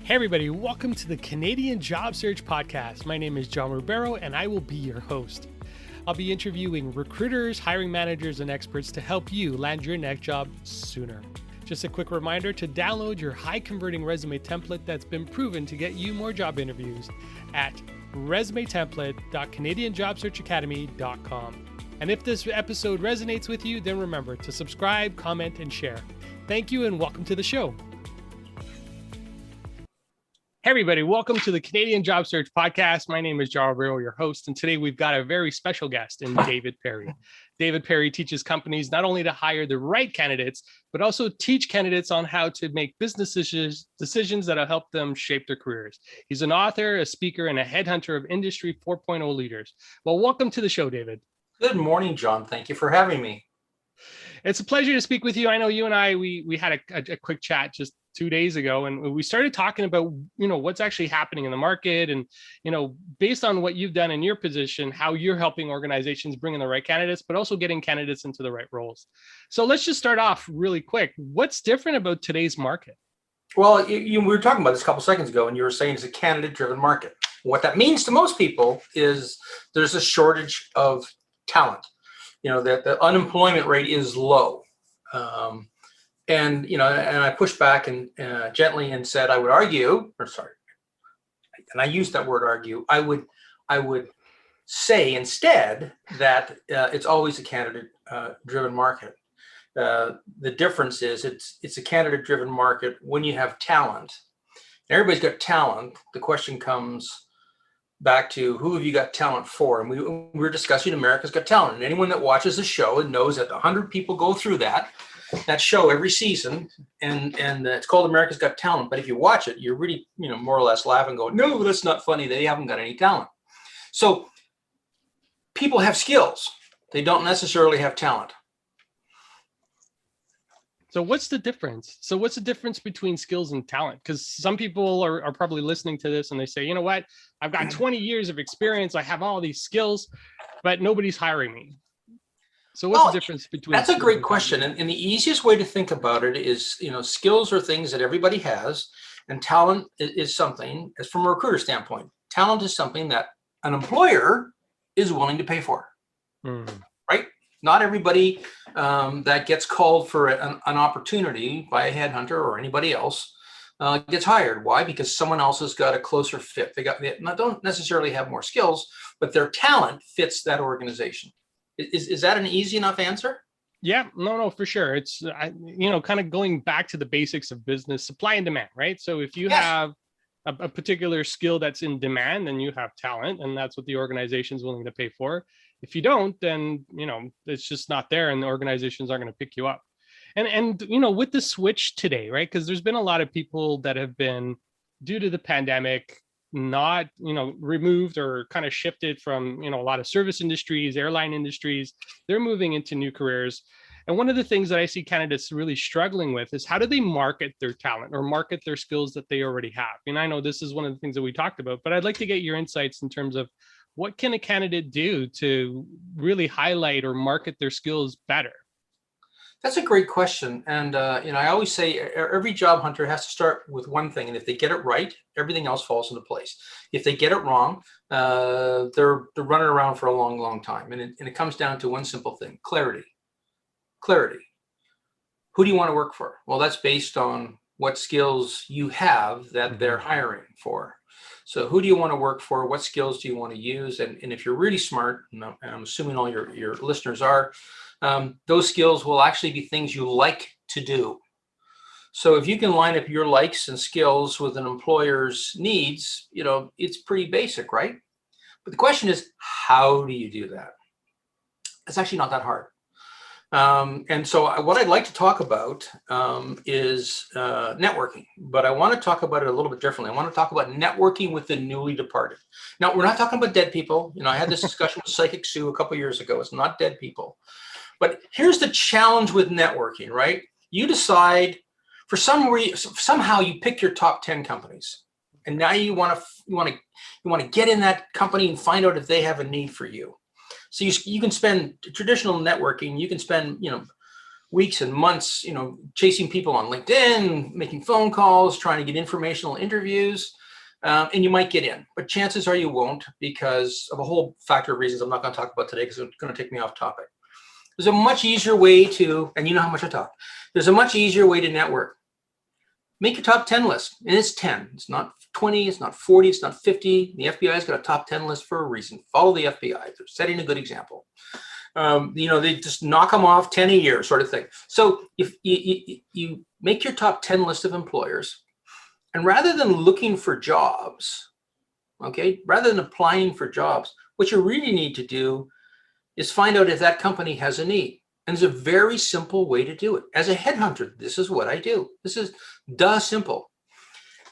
Hey everybody, welcome to the Canadian Job Search Podcast. My name is John Ribeiro and I will be your host. I'll be interviewing recruiters, hiring managers, and experts to help you land your next job sooner. Just a quick reminder to download your high-converting resume template that's been proven to get you more job interviews at resumetemplate.canadianjobsearchacademy.com. And if this episode resonates with you, then remember to subscribe, comment, and share. Thank you and welcome to the show. Hey everybody, welcome to the Canadian Job Search Podcast. My name is John Ribeiro, your host, and today we've got a very special guest in David Perry. David Perry teaches companies not only to hire the right candidates, but also teach candidates on how to make business decisions that'll help them shape their careers. He's an author, a speaker, and a headhunter of Industry 4.0 leaders. Well, welcome to the show, David. Good morning, John. Thank you for having me. It's a pleasure to speak with you. I know you and I, we had a quick chat just 2 days ago, and we started talking about, what's actually happening in the market and, based on what you've done in your position, how you're helping organizations bring in the right candidates, but also getting candidates into the right roles. So let's just start off really quick. What's different about today's market? Well, we were talking about this a couple seconds ago, and you were saying it's a candidate-driven market. What that means to most people is there's a shortage of talent. That the unemployment rate is low. And I pushed back and gently and said I would argue, and I used that word argue. I would say instead that it's always a candidate-driven market. The difference is it's a candidate-driven market when you have talent. Everybody's got talent. The question comes back to who have you got talent for? And we were discussing America's Got Talent. And anyone that watches the show and knows that 100 people go through that show every season, and it's called America's Got Talent. But if you watch it, you're really, more or less laughing, going, no, that's not funny. They haven't got any talent. So people have skills. They don't necessarily have talent. So what's the difference? What's the difference between skills and talent? Because some people are probably listening to this and they say, you know what, I've got 20 years of experience. I have all these skills, but nobody's hiring me. So what's the difference between? That's a great question. And the easiest way to think about it is, skills are things that everybody has, and talent is something, as from a recruiter standpoint, talent is something that an employer is willing to pay for, right? Not everybody that gets called for an opportunity by a headhunter or anybody else gets hired. Why? Because someone else has got a closer fit. They don't necessarily have more skills, but their talent fits that organization. Is that an easy enough answer? Yeah, no, for sure. It's, kind of going back to the basics of business, supply and demand, right? So if you have a particular skill that's in demand, then you have talent, and that's what the organization is willing to pay for. If you don't, then, it's just not there, and the organizations aren't going to pick you up. And with the switch today, right? Because there's been a lot of people that have been, due to the pandemic, not, removed or kind of shifted from, a lot of service industries, airline industries. They're moving into new careers. And one of the things that I see candidates really struggling with is how do they market their talent or market their skills that they already have? And I know this is one of the things that we talked about, but I'd like to get your insights in terms of what can a candidate do to really highlight or market their skills better? That's a great question. And, I always say every job hunter has to start with one thing. And if they get it right, everything else falls into place. If they get it wrong, they're running around for a long, long time. And it comes down to one simple thing: clarity. Who do you want to work for? Well, that's based on what skills you have that they're hiring for. So who do you want to work for? What skills do you want to use? And if you're really smart, and I'm assuming all your listeners are, those skills will actually be things you like to do. So if you can line up your likes and skills with an employer's needs, it's pretty basic, right? But the question is, how do you do that? It's actually not that hard. And so what I'd like to talk about is networking, but I want to talk about it a little bit differently. I want to talk about networking with the newly departed. Now, we're not talking about dead people. I had this discussion with Psychic Sue a couple of years ago. It's not dead people. But here's the challenge with networking, right? You decide for some reason, somehow you pick your top 10 companies, and now you want to get in that company and find out if they have a need for you. So you can spend traditional networking. You can spend weeks and months, chasing people on LinkedIn, making phone calls, trying to get informational interviews, and you might get in. But chances are you won't, because of a whole factor of reasons I'm not going to talk about today because it's going to take me off topic. There's a much easier way to, and you know how much I talk, there's a much easier way to network. Make your top 10 list, and it's 10. It's not 20, it's not 40, it's not 50. The FBI's got a top 10 list for a reason. Follow the FBI. They're setting a good example. They just knock them off 10 a year sort of thing. So if you make your top 10 list of employers, and rather than looking for jobs, okay, rather than applying for jobs, what you really need to do is find out if that company has a need. And there's a very simple way to do it. As a headhunter, this is what I do. This is simple.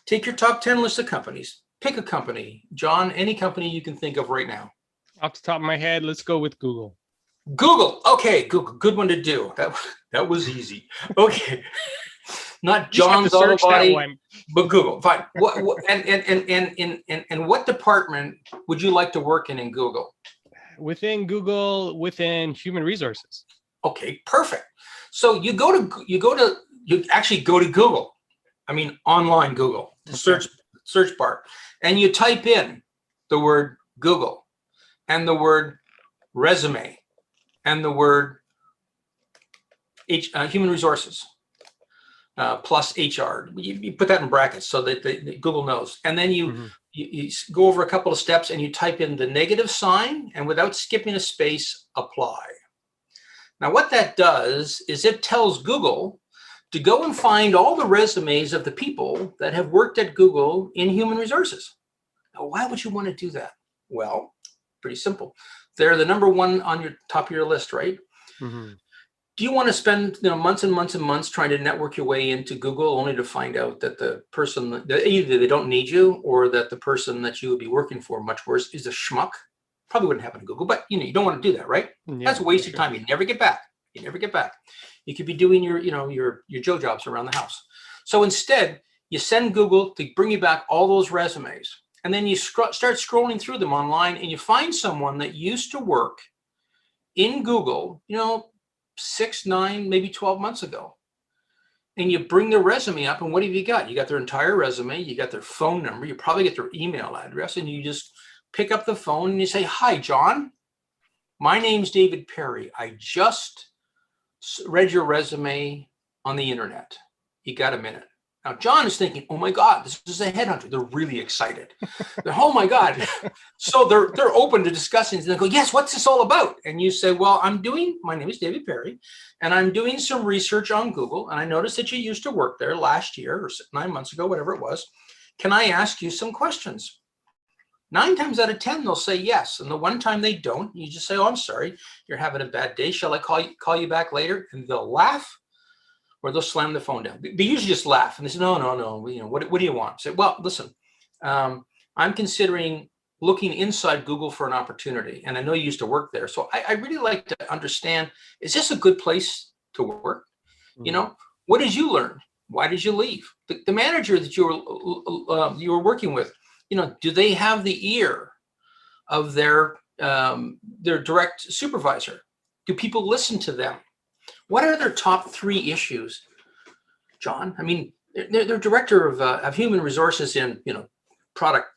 Take your top 10 list of companies. Pick a company. John, any company you can think of right now. Off the top of my head, let's go with Google. Google. Okay, Google. Good one to do. That was easy. Okay. Not John's Auto Body, but Google. Fine. And what department would you like to work in Google? Within Google, within human resources. Okay, perfect. So you actually go to Google. I mean, online Google, the search bar, and you type in the word Google and the word resume and the word human resources plus HR. You put that in brackets so that Google knows. And then you go over a couple of steps and you type in the negative sign, and without skipping a space, apply. Now, what that does is it tells Google to go and find all the resumes of the people that have worked at Google in human resources. Now, why would you want to do that? Well, pretty simple. They're the number one on your top of your list, right? Mm-hmm. Do you want to spend months and months and months trying to network your way into Google only to find out that the person, either they don't need you or that the person that you would be working for, much worse, is a schmuck? Probably wouldn't happen to Google, but you don't want to do that, right? Yeah, that's a waste of time. You never get back. You could be doing your Joe jobs around the house. So instead, you send Google to bring you back all those resumes, and then you start scrolling through them online, and you find someone that used to work in Google, 6, 9, maybe 12 months ago. And you bring their resume up, and what have you got? You got their entire resume, you got their phone number, you probably get their email address, and you just pick up the phone and you say, "Hi, John. My name's David Perry. I just read your resume on the internet. You got a minute?" Now, John is thinking, "Oh my God, this is a headhunter." They're really excited. Oh my God. So they're open to discussing. And they go, "Yes, what's this all about?" And you say, "Well, my name is David Perry, and I'm doing some research on Google. And I noticed that you used to work there last year or 9 months ago, whatever it was. Can I ask you some questions?" 9 times out of 10, they'll say yes. And the one time they don't, you just say, "Oh, I'm sorry, you're having a bad day. Shall I call you back later?" And they'll laugh, or they'll slam the phone down. They usually just laugh and they say, no. What do you want? I say, "Well, listen, I'm considering looking inside Google for an opportunity. And I know you used to work there. So I really like to understand, is this a good place to work? Mm-hmm. What did you learn? Why did you leave? The manager that you were working with, do they have the ear of their direct supervisor? Do people listen to them? What are their top 3 issues, John? I mean, they're director of human resources in product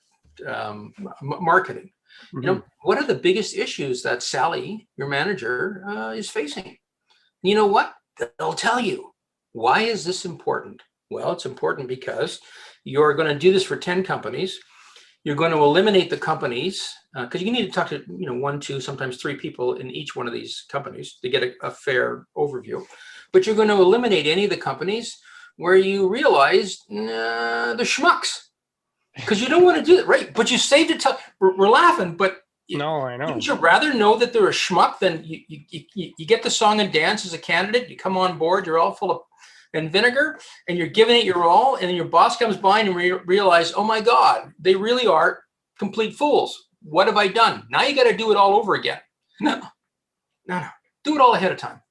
marketing. Mm-hmm. What are the biggest issues that Sally, your manager, is facing? You know what? They'll tell you. Why is this important? Well, it's important because you're going to do this for 10 companies. You're going to eliminate the companies because you need to talk to 1, 2, sometimes 3 people in each one of these companies to get a fair overview. But you're going to eliminate any of the companies where you realize the schmucks, because you don't want to do it, right? But you saved it. We're laughing, but no, I know. Would you rather know that they're a schmuck than you get the song and dance as a candidate? You come on board, you're all full of and vinegar, and you're giving it your all, and then your boss comes by and realize, oh my God, they really are complete fools. What have I done? Now you got to do it all over again. No. Do it all ahead of time.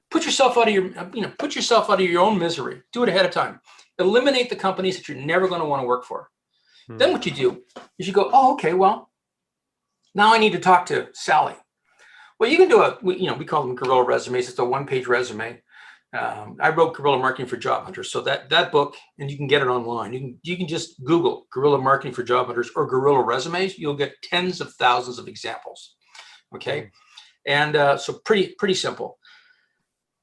Put yourself out of your own misery. Do it ahead of time. Eliminate the companies that you're never going to want to work for. Then what you do is you go, oh, okay, well, now I need to talk to Sally. Well, you can do we call them gorilla resumes. It's a 1-page resume. I wrote Guerrilla Marketing for Job Hunters. So that book, and you can get it online. You can just Google Guerrilla Marketing for Job Hunters or Guerrilla Resumes. You'll get tens of thousands of examples. Okay, and so pretty simple.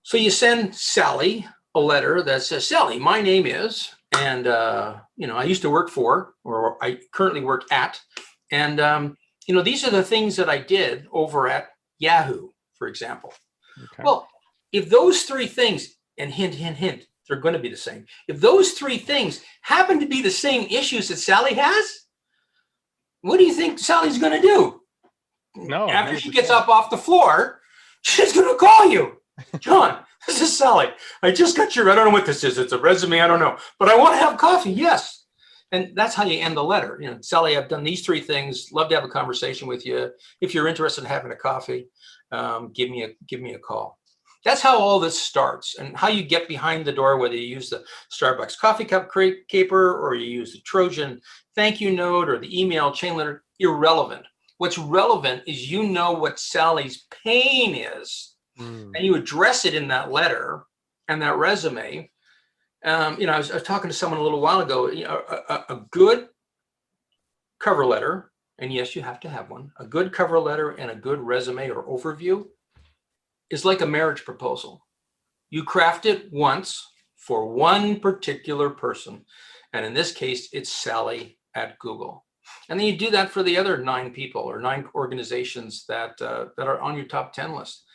So you send Sally a letter that says, Sally, my name is, and I used to work for, or I currently work at, and these are the things that I did over at Yahoo, for example. Okay. Well, if those three things, and hint, they're going to be the same. If those three things happen to be the same issues that Sally has, what do you think Sally's going to do? No. After 100%. She gets up off the floor, she's going to call you. John, this is Sally. I just got I don't know what this is. It's a resume. I don't know, but I want to have coffee. Yes. And that's how you end the letter. Sally, I've done these three things. Love to have a conversation with you. If you're interested in having a coffee, give me a call. That's how all this starts, and how you get behind the door, whether you use the Starbucks coffee cup caper or you use the Trojan thank you note or the email chain letter, irrelevant. What's relevant is what Sally's pain is. And you address it in that letter and that resume. I was talking to someone a little while ago. A good cover letter, and yes, you have to have one. A good cover letter and a good resume or overview is like a marriage proposal. You craft it once for one particular person, and in this case, it's Sally at Google. And then you do that for the other 9 people or 9 organizations that are on your top 10 list.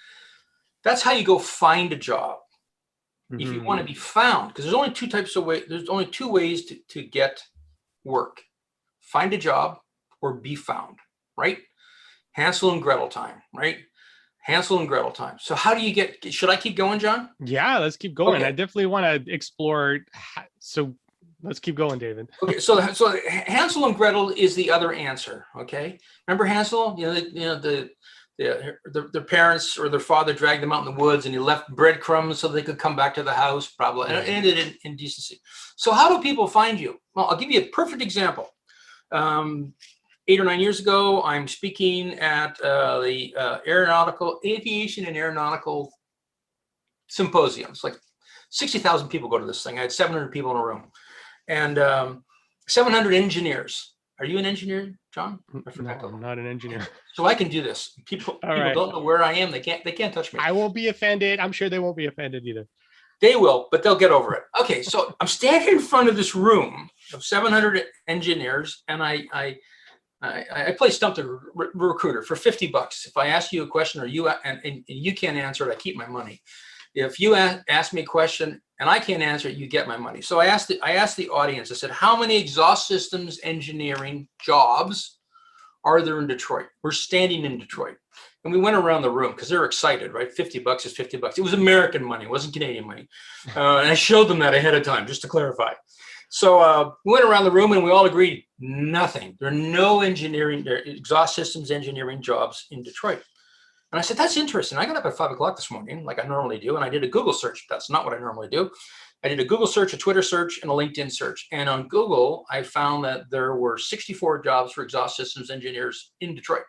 That's how you go find a job. Mm-hmm. If you want to be found, because there's only 2 types of ways. There's only 2 ways to get work: find a job or be found. Right? Hansel and Gretel time. Right? Hansel and Gretel time. So how do you get? Should I keep going, John? Yeah, let's keep going. Okay. I definitely want to explore. So let's keep going, David. Okay, so Hansel and Gretel is the other answer. Okay, remember Hansel? Their parents or their father dragged them out in the woods, and he left breadcrumbs so they could come back to the house, probably, and it ended in indecency. So how do people find you? Well, I'll give you a perfect example. 8 or 9 years ago, I'm speaking at the Aviation and Aeronautical Symposium. It's like 60,000 people go to this thing. I had 700 people in a room, and 700 engineers. Are you an engineer, John? No, I'm not an engineer. So I can do this. People don't know where I am. They can't touch me. I won't be offended. I'm sure they won't be offended either. They will, but they'll get over it. Okay, so I'm standing in front of this room of 700 engineers, and I play Stump the Recruiter for $50. If I ask you a question and you can't answer it, I keep my money. If you ask me a question and I can't answer it, you get my money. So I asked the audience, I said, how many exhaust systems engineering jobs are there in Detroit? We're standing in Detroit. And we went around the room because they're excited, right? $50 is $50. It was American money. It wasn't Canadian money. And I showed them that ahead of time, just to clarify. So we went around the room and we all agreed, nothing. There are no exhaust systems engineering jobs in Detroit. And I said, that's interesting. I got up at 5 o'clock this morning, like I normally do, and I did a Google search. That's not what I normally do. I did a Google search, a Twitter search, and a LinkedIn search. And on Google, I found that there were 64 jobs for exhaust systems engineers in Detroit.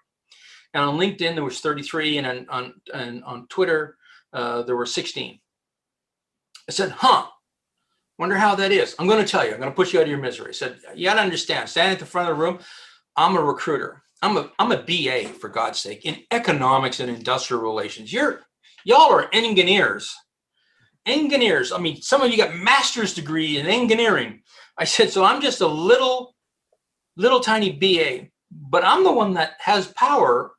And on LinkedIn, there was 33, and on Twitter, there were 16. I said, wonder how that is. I'm going to tell you. I'm going to put you out of your misery. I said, you got to understand, standing at the front of the room, I'm a recruiter. I'm a BA, for God's sake, in economics and industrial relations. Y'all are engineers. Engineers. I mean, some of you got master's degree in engineering. I said, so I'm just a little tiny BA, but I'm the one that has power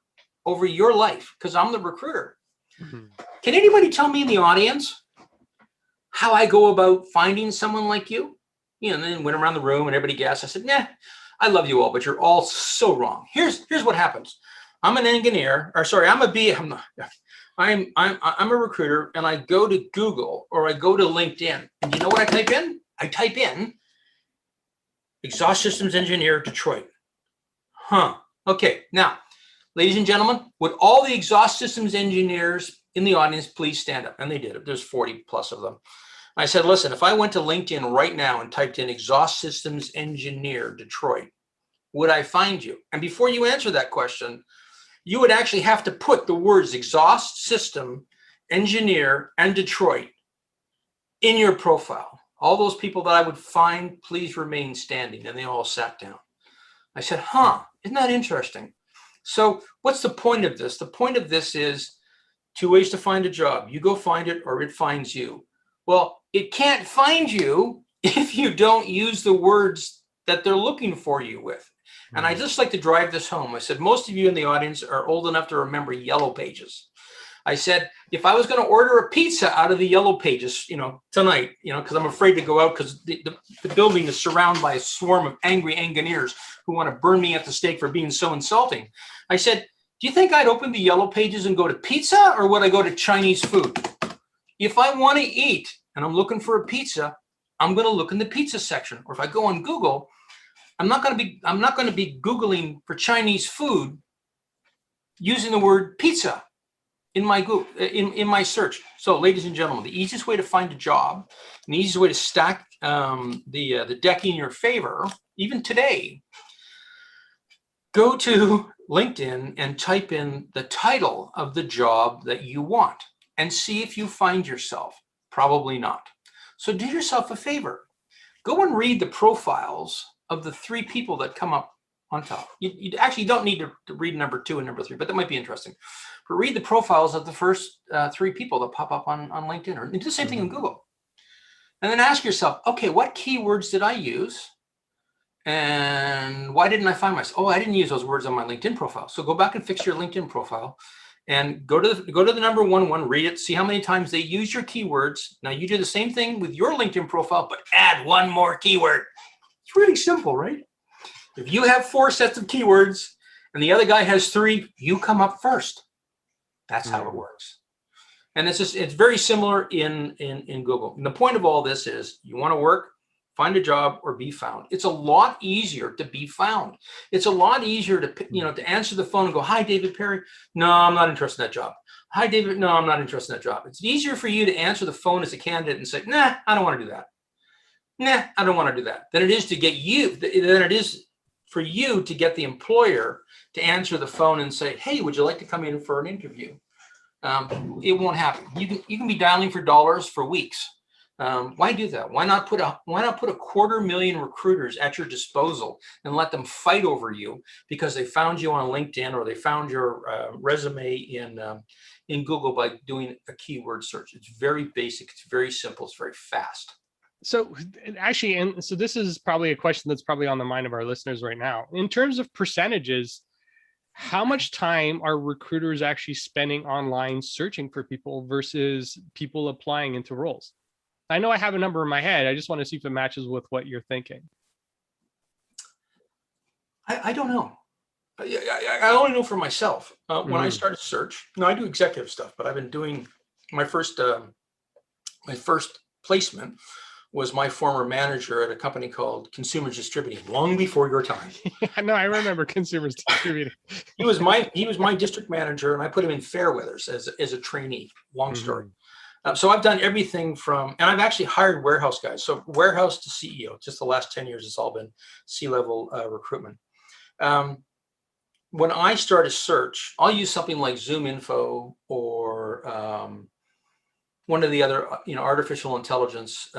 over your life because I'm the recruiter. Mm-hmm. Can anybody tell me in the audience how I go about finding someone like you? And then went around the room and everybody guessed. I said, nah, I love you all, but you're all so wrong. Here's what happens. I'm an engineer, I'm a BA. I'm a recruiter, and I go to Google or I go to LinkedIn, and you know what I type in? I type in exhaust systems engineer, Detroit. Okay. Now, ladies and gentlemen, would all the exhaust systems engineers in the audience please stand up? And they did it. There's 40 plus of them. I said, listen, if I went to LinkedIn right now and typed in exhaust systems engineer, Detroit, would I find you? And before you answer that question, you would actually have to put the words exhaust system engineer and Detroit in your profile, all those people that I would find, please remain standing. And they all sat down. I said, isn't that interesting? So what's the point of this? The point of this is 2 ways to find a job. You go find it or it finds you. Well, it can't find you if you don't use the words that they're looking for you with. And I just like to drive this home. I said, most of you in the audience are old enough to remember Yellow Pages. I said, if I was going to order a pizza out of the Yellow Pages, tonight, because I'm afraid to go out because the building is surrounded by a swarm of angry engineers who want to burn me at the stake for being so insulting. I said, do you think I'd open the Yellow Pages and go to pizza, or would I go to Chinese food? If I want to eat and I'm looking for a pizza, I'm going to look in the pizza section. Or if I go on Google, I'm not going to be Googling for Chinese food using the word pizza in my in my search. So, ladies and gentlemen, the easiest way to find a job, and the easiest way to stack the deck in your favor, even today, go to LinkedIn and type in the title of the job that you want and see if you find yourself. Probably not. So do yourself a favor. Go and read the profiles of the 3 people that come up on top. You actually don't need to read number 2 and number 3, but that might be interesting. But read the profiles of the first 3 people that pop up on LinkedIn, or do the same thing in Google. And then ask yourself, okay, what keywords did I use? And why didn't I find myself? Oh, I didn't use those words on my LinkedIn profile. So go back and fix your LinkedIn profile and go to the number one, read it, see how many times they use your keywords. Now you do the same thing with your LinkedIn profile, but add 1 more keyword. It's really simple, right? If you have 4 sets of keywords and the other guy has 3, you come up first. That's how it works. And it's very similar in Google. And the point of all this is you want to work, find a job, or be found. It's a lot easier to be found. It's a lot easier to answer the phone and go, hi, David Perry. No, I'm not interested in that job. Hi, David. No, I'm not interested in that job. It's easier for you to answer the phone as a candidate and say, nah, I don't want to do that. Nah, I don't want to do that. Than it is for you to get the employer to answer the phone and say, hey, would you like to come in for an interview? It won't happen. You can be dialing for dollars for weeks. Why do that? Why not put a 250,000 recruiters at your disposal and let them fight over you because they found you on LinkedIn or they found your resume in Google by doing a keyword search? It's very basic. It's very simple. It's very fast. So actually, so this is probably a question that's probably on the mind of our listeners right now. In terms of percentages, how much time are recruiters actually spending online searching for people versus people applying into roles? I know I have a number in my head. I just want to see if it matches with what you're thinking. I don't know. I only know for myself. When I started search, I do executive stuff, but I've been doing my first placement was my former manager at a company called Consumers Distributing, long before your time. Yeah, no, I remember Consumers Distributing. He was my district manager, and I put him in Fairweathers as a trainee. Long story. So I've done everything from, and I've actually hired warehouse guys. So warehouse to CEO, just the last 10 years, it's all been C-level recruitment. When I start a search, I'll use something like ZoomInfo or one of the other, artificial intelligence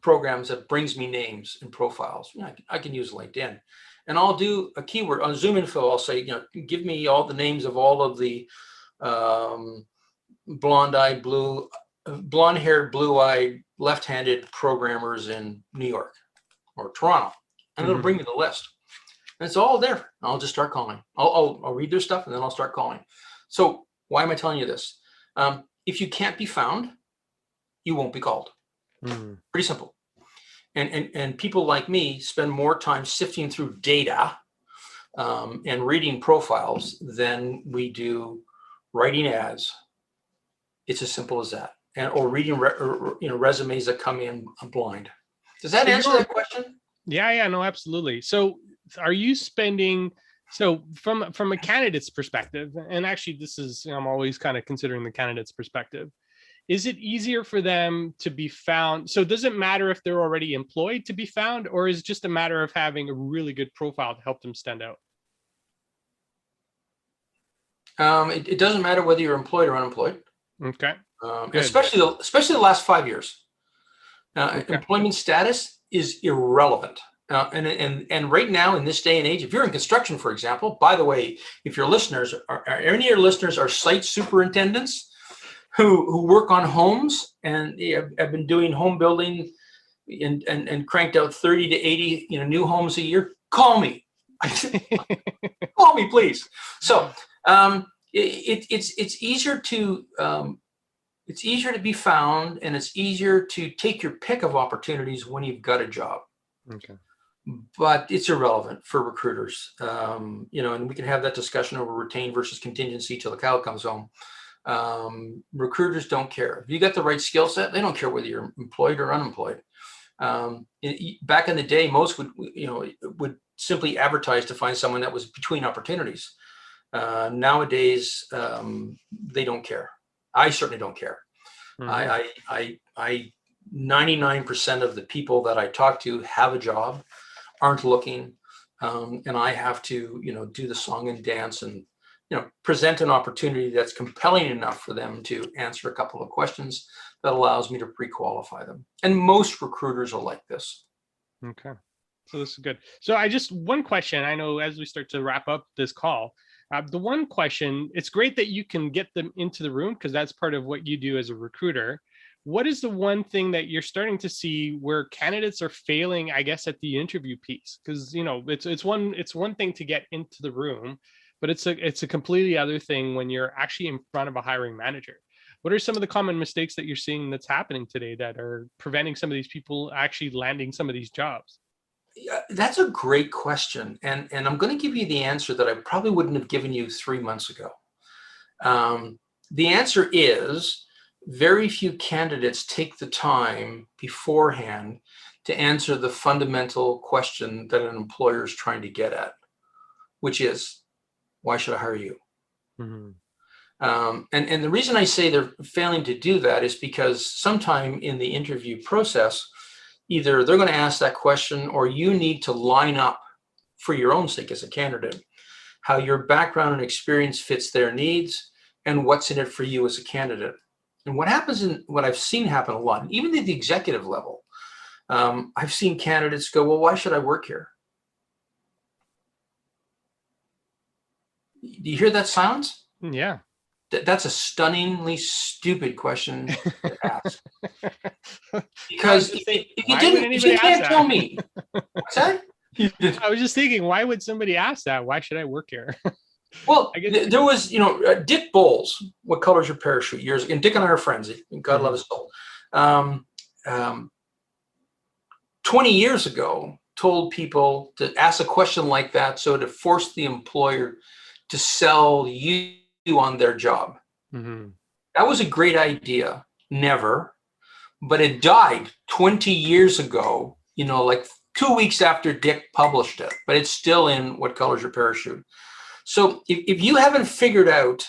programs that brings me names and profiles. I can use LinkedIn, and I'll do a keyword on ZoomInfo. I'll say, give me all the names of all of the blonde-haired, blue-eyed, left-handed programmers in New York or Toronto, and it'll bring me the list. And it's all there. I'll just start calling. I'll read their stuff and then I'll start calling. So why am I telling you this? If you can't be found, you won't be called. Pretty simple. And people like me spend more time sifting through data and reading profiles than we do writing ads. It's as simple as that, or reading resumes that come in blind. Does that answer that question? Yeah, no, absolutely. So, are you spending? So, from a candidate's perspective, and actually, this is I'm always kind of considering the candidate's perspective. Is it easier for them to be found? So, does it matter if they're already employed to be found, or is it just a matter of having a really good profile to help them stand out? It doesn't matter whether you're employed or unemployed. Okay. Good. Especially the last 5 years. Okay. Employment status is irrelevant. And right now in this day and age, if you're in construction, for example, by the way, if your listeners are any of your listeners are site superintendents who work on homes and have been doing home building and cranked out 30 to 80 new homes a year, call me. Call me, please. So it's easier to be found, and it's easier to take your pick of opportunities when you've got a job. Okay. But it's irrelevant for recruiters, and we can have that discussion over retained versus contingency till the cow comes home. Recruiters don't care. If you got the right skill set, they don't care whether you're employed or unemployed. Back in the day, most would simply advertise to find someone that was between opportunities. Nowadays, they don't care. I certainly don't care. Mm-hmm. I 99% of the people that I talk to have a job, aren't looking, and I have to do the song and dance and present an opportunity that's compelling enough for them to answer a couple of questions that allows me to pre-qualify them. And most recruiters are like this. Okay, so this is good. So one question. I know as we start to wrap up this call, the one question, it's great that you can get them into the room because that's part of what you do as a recruiter. What is the one thing that you're starting to see where candidates are failing, I guess, at the interview piece? Because it's one thing to get into the room, but it's a completely other thing when you're actually in front of a hiring manager. What are some of the common mistakes that you're seeing that's happening today that are preventing some of these people actually landing some of these jobs? Yeah, that's a great question, and I'm going to give you the answer that I probably wouldn't have given you 3 months ago. The answer is, very few candidates take the time beforehand to answer the fundamental question that an employer is trying to get at, which is, why should I hire you? Mm-hmm. And the reason I say they're failing to do that is because sometime in the interview process, either they're going to ask that question or you need to line up for your own sake as a candidate, how your background and experience fits their needs and what's in it for you as a candidate. And what I've seen happen a lot, even at the executive level, I've seen candidates go, well, why should I work here? Do you hear that silence? Yeah. That's a stunningly stupid question to ask. Because if you can't tell me, what's that? I was just thinking, why would somebody ask that? Why should I work here? Well, there was, Dick Bowles, What Color's Your Parachute, years ago, and Dick and I are friends. God love his soul. 20 years ago, told people to ask a question like that, so to force the employer to sell you on their job. Mm-hmm. That was a great idea. Never, but it died 20 years ago. Like 2 weeks after Dick published it, but it's still in What Color's Your Parachute. So if you haven't figured out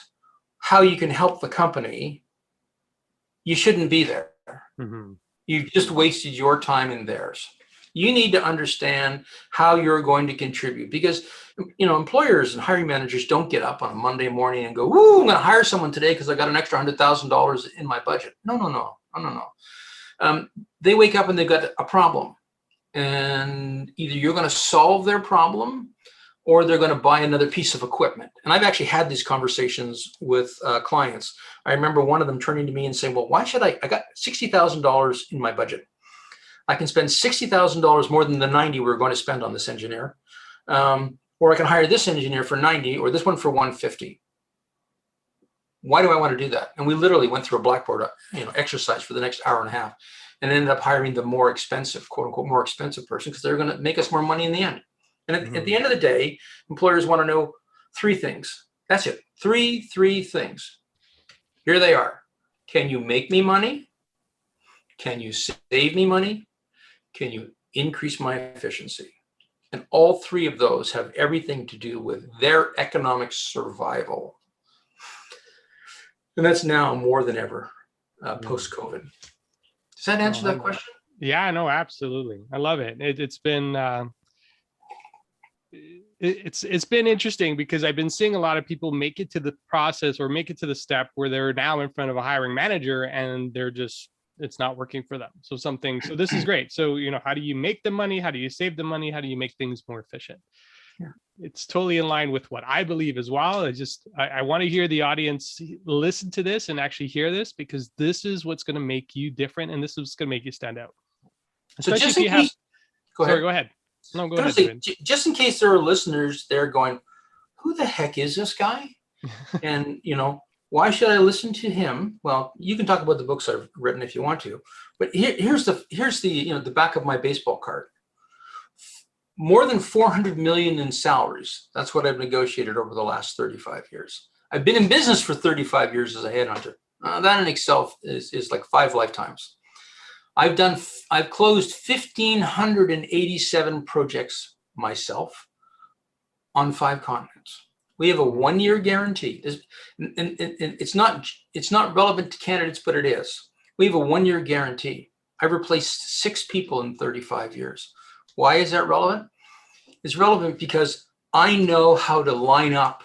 how you can help the company, you shouldn't be there. Mm-hmm. You've just wasted your time and theirs. You need to understand how you're going to contribute, because employers and hiring managers don't get up on a Monday morning and go, "Woo, I'm going to hire someone today because I got an extra $100,000 in my budget." No. They wake up and they've got a problem, and either you're going to solve their problem or they're going to buy another piece of equipment. And I've actually had these conversations with clients. I remember one of them turning to me and saying, well, why should I got $60,000 in my budget. I can spend $60,000 more than the 90 we're going to spend on this engineer. Or I can hire this engineer for 90 or this one for 150. Why do I want to do that? And we literally went through a blackboard exercise for the next hour and a half and ended up hiring the more expensive, quote unquote, more expensive person, because they're going to make us more money in the end. And at the end of the day, employers want to know 3 things. That's it. Three things. Here they are. Can you make me money? Can you save me money? Can you increase my efficiency? And all 3 of those have everything to do with their economic survival. And that's now more than ever post-COVID. Does that answer that question? Yeah, no, absolutely. I love it. It's been It's been interesting because I've been seeing a lot of people make it to the process or make it to the step where they're now in front of a hiring manager and it's not working for them. So this is great. So, how do you make the money? How do you save the money? How do you make things more efficient? Yeah. It's totally in line with what I believe as well. I want to hear the audience listen to this and actually hear this, because this is what's going to make you different. And this is what's going to make you stand out. Especially if you have, sorry, go ahead. No, go ahead, David. Just in case there are listeners there going, who the heck is this guy? And, why should I listen to him? Well, you can talk about the books I've written if you want to, but here's the back of my baseball card. More than 400 million in salaries. That's what I've negotiated over the last 35 years. I've been in business for 35 years as a headhunter. That in itself is like 5 lifetimes. I've closed 1,587 projects myself on 5 continents. We have a 1-year guarantee. And it's not relevant to candidates, but it is. We have a 1-year guarantee. I've replaced 6 people in 35 years. Why is that relevant? It's relevant because I know how to line up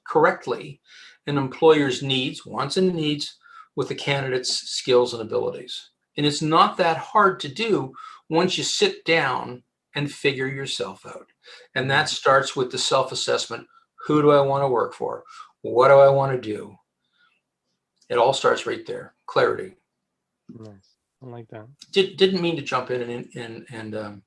correctly an employer's wants and needs with the candidate's skills and abilities. And it's not that hard to do once you sit down and figure yourself out. And that starts with the self-assessment. Who do I want to work for? What do I want to do? It all starts right there. Clarity. Nice. I like that. Didn't mean to jump in and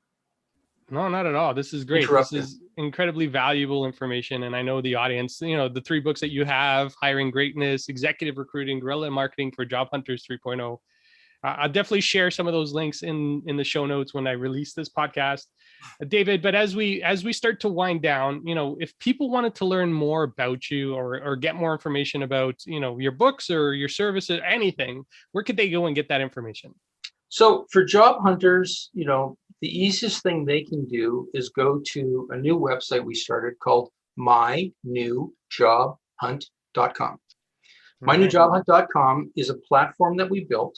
no, not at all. This is great. This is incredibly valuable information. And I know the audience, the 3 books that you have, Hiring Greatness, Executive Recruiting, Guerrilla Marketing for Job Hunters 3.0. I'll definitely share some of those links in the show notes when I release this podcast. David, but as we start to wind down, if people wanted to learn more about you or get more information about, your books or your services, anything, where could they go and get that information? So for job hunters, the easiest thing they can do is go to a new website we started called mynewjobhunt.com. Mynewjobhunt.com is a platform that we built.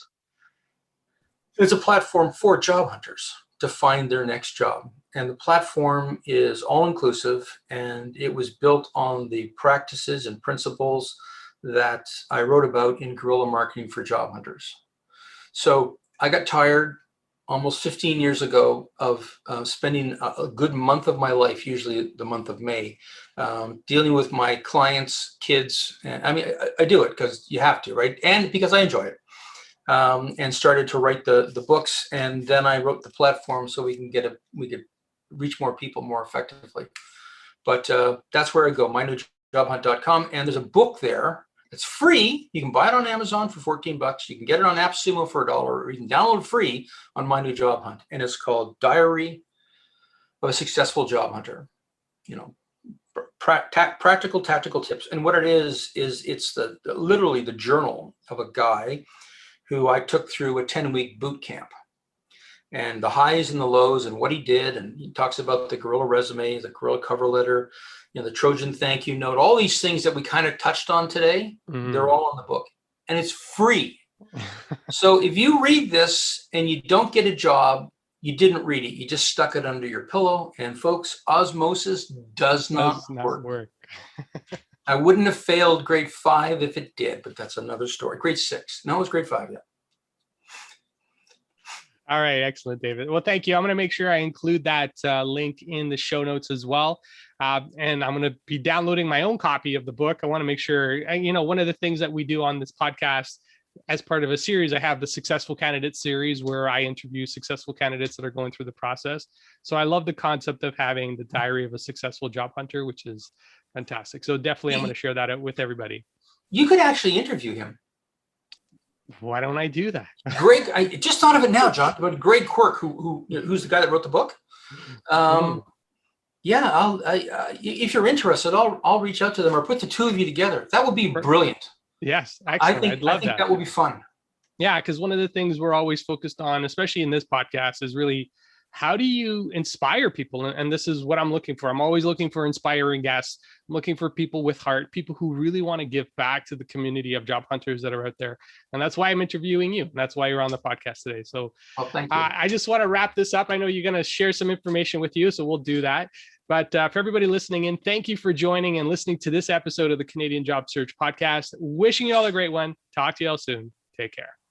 It's a platform for job hunters to find their next job. And the platform is all-inclusive, and it was built on the practices and principles that I wrote about in Guerrilla Marketing for Job Hunters. So I got tired almost 15 years ago of spending a good month of my life, usually the month of May, dealing with my clients' kids. And I do it because you have to, right? And because I enjoy it. And started to write the books, and then I wrote the platform so we could reach more people more effectively. But that's where I go, mynewjobhunt.com, and there's a book there. It's free. You can buy it on Amazon for $14. You can get it on AppSumo for $1, or you can download it free on My New Job Hunt. And it's called Diary of a Successful Job Hunter. Practical tactical tips. And what it is it's literally the journal of a guy who I took through a 10-week boot camp, and the highs and the lows and what he did. And he talks about the Guerrilla resume, the Guerrilla cover letter, the Trojan thank you note, all these things that we kind of touched on today. They're all in the book, and it's free. So if you read this and you don't get a job, you didn't read it. You just stuck it under your pillow. And folks, osmosis does not work. I wouldn't have failed grade 5 if it did, but that's another story. Grade 6. No, it was grade 5, yeah. All right. Excellent, David. Well, thank you. I'm going to make sure I include that link in the show notes as well. And I'm going to be downloading my own copy of the book. I want to make sure, one of the things that we do on this podcast as part of a series, I have the Successful Candidate series where I interview successful candidates that are going through the process. So I love the concept of having the Diary of a Successful Job Hunter, which is fantastic. So definitely I'm going to share that out with everybody. You could actually interview him. Why don't I do that? Greg, I just thought of it now, John, but Greg Quirk, who's the guy that wrote the book. Yeah, if you're interested, I'll reach out to them or put the two of you together. That would be brilliant. Yes, excellent. I think that would be fun. Yeah, because one of the things we're always focused on, especially in this podcast, is really how do you inspire people? And this is what I'm looking for. I'm always looking for inspiring guests. I'm looking for people with heart, people who really want to give back to the community of job hunters that are out there. And that's why I'm interviewing you. And that's why you're on the podcast today. So thank you. I just want to wrap this up. I know you're going to share some information with you, so we'll do that. But for everybody listening in, thank you for joining and listening to this episode of the Canadian Job Search Podcast. Wishing you all a great one. Talk to you all soon. Take care.